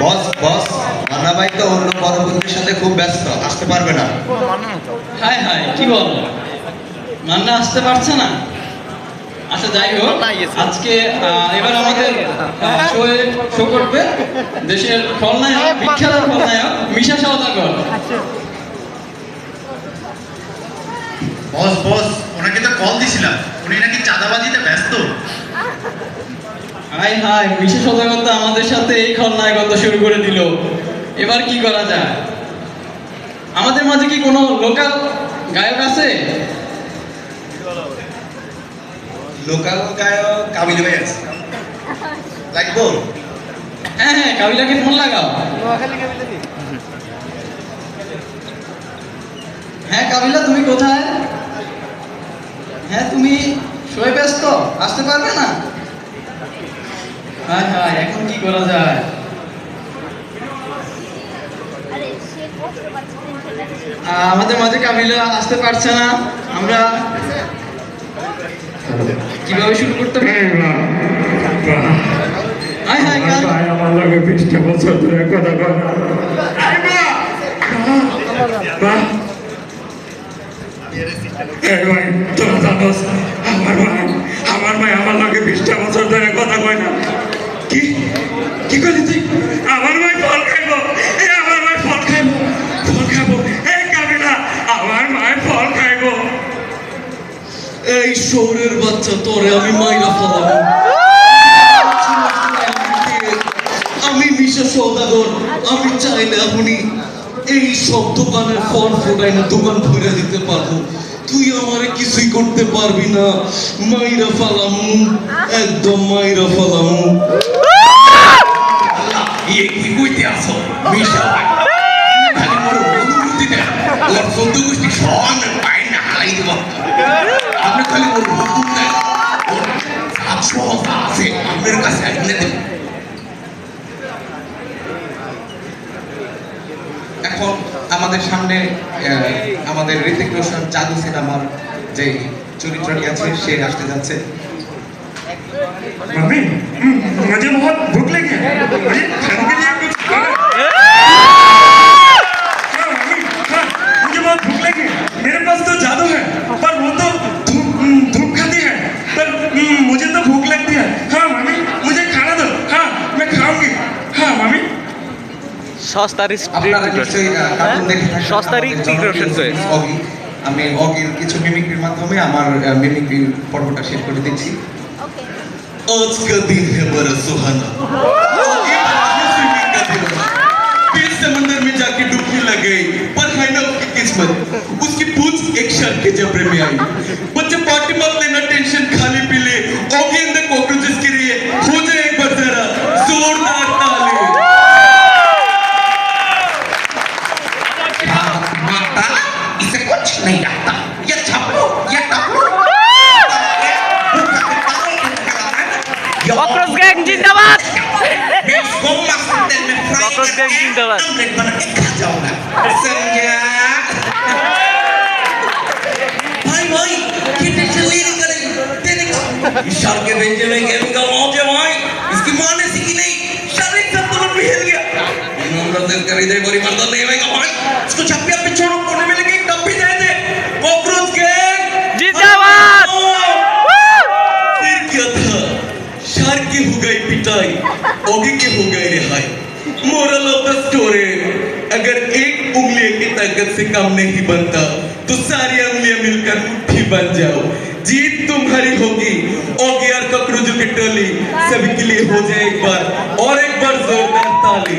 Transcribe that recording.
বস বস মান্না ভাই তো অন্য পরবর্তীর সাথে খুব ব্যস্ত, আসতে পারবে না। হাই হাই কি বল, মান্না আসতে পারছে না? আচ্ছা যাই হোক, আজকে এবার আমাদের শো করবে দেশের খলনায়ক, বিখ্যাত খলনায়ক মিশা সওদাগর। বস বস ওনাকে তো কল দিছিলাম, উনি নাকি চাঁদাবাজিতে ব্যস্ত। হাই হাই, মিশা সওদাগর তো আমাদের সাথে এই খলনায়কত্ব শুরু করে দিল। এবার কি করা যায়? আমাদের মাঝে কি কোনো লোকাল গায়ক আছে? লোকাল গায়ক কাবিল ভাই আছে, লাগবো? হ্যাঁ হ্যাঁ, কাবিলাকে ফোন লাগাও। হ্যাঁ কাবিলা, তুমি কোথায়? হ্যাঁ তুমি শোয়ে ব্যস্ত, আসতে পারবে না? হ্যাঁ হ্যাঁ, এখন কি করা যায়? আমাদের মাঝে কাবিলা আসতে পারছে না, আমরা কিভাবে শুরু করতে পারি? হাই হাই গান। আমার লগে 20টা বছর ধরে কথা কয় না। ভাই তোরা জানোস আমার ভাই আমার লগে 20টা বছর ধরে কথা কয় না। কি কি করলি তুই? আমার ভাই ফল খাইব, আমার ভাই ফল খাইব, ফল খাবো। এই কাবিলা, আমার ভাই ফল খাইব। এই শহরের বাচ্চা, তোরে আমি মাইরা ফেলাবো। আমি মিশা সওদাগর, আমি চাইলে এখনই এই সব দোকানের ফল ফোটাই না দোকান ভরে দিতে পারবো। তুই আমারে কিছুই করতে পারবি না। মাইরা ফালামু, একদম মাইরা ফালামু। কি কইতে আসো মিশা? খালি মোর অনুমতি দেন, ওর চোদ্দ গোষ্ঠী সব পাই না হালাই দেব। আপনি খালি ওর হুকুম দেন, ওর সাত সহজা আছে আপনার কাছে আইনে দেব। এখন আমাদের সামনে আমাদের ঋতিক রোশন জাদু সিনেমার যে চরিত্রটি আছে সে আসতে যাচ্ছে। मम्मी मुझे बहुत भूख लगी है, मुझे खाने के लिए कुछ खाना। हाँ, मम्मी, हाँ, मुझे बहुत भूख लगी है। मेरे पास तो जादू है, पर वो तो धूप खाती है, पर मुझे तो भूख लगती है। हाँ मम्मी, मुझे खाना दो। हाँ मैं खाऊंगी। हाँ मम्मी। সস্তারি আপনারা নিশ্চয়ই কার্টুন দেখে থাকেন। সস্তারি আমাদের রিতিক রোশন জনপ্রিয় চয়েস। অগি, আমি অগির কিছু মিমিক্রির মাধ্যমে আমার মিমিক্রির পর্বটা শেষ করে দিচ্ছি। आज का दिन है बड़ा सुहाना, फिर समंदर में जाके डूबने लगे, पर है ना उसकी किस्मत, उसकी पूंछ एक शार्क के जबड़े में आई। बच्चे पार्टी मत लेना, टेंशन खाली पी ले। ओके इन द कॉकरोचेस के लिए हो जाए एक बार जरा जोरदार ताली। माता इसे कुछ नहीं आता, ये छापो, ये टपलो। ককরোচ গ্যাং জিন্দাবাদ। इसको मस्त तेल में फ्राई कॉकरोच गैंग जिंदाबाद। ऑमलेट बना के खा जाऊंगा। समझा? भाई भाई ये टेंशन ले नहीं करेगी, तेरे इस शार्क के बेंचे में गेम का मौज है भाई। इसकी मां ने सीखी नहीं, शार्क सब तुरंत भी हिल गया। इन नंबर से कर इधर बड़ी मर्दान नहीं आएगा भाई। इसको छप्पी पे छोड़ो, कोने में लगे टप भी दे दे। कॉकरोच गैंग जिंदाबाद। फिर क्या था, शार्क की हो गई पिटाई, ओगी की हो गई रिहाई। मोरल ऑफ द स्टोरी, अगर एक उंगली की ताकत से काम नहीं बनता तो सारी उंगलियां मिलकर मुट्ठी बन जाओ। जीत तुम्हारी होगी। ओगी और कॉकरोचों की टोली सभी के लिए हो जाए एक बार जोरदार ताली।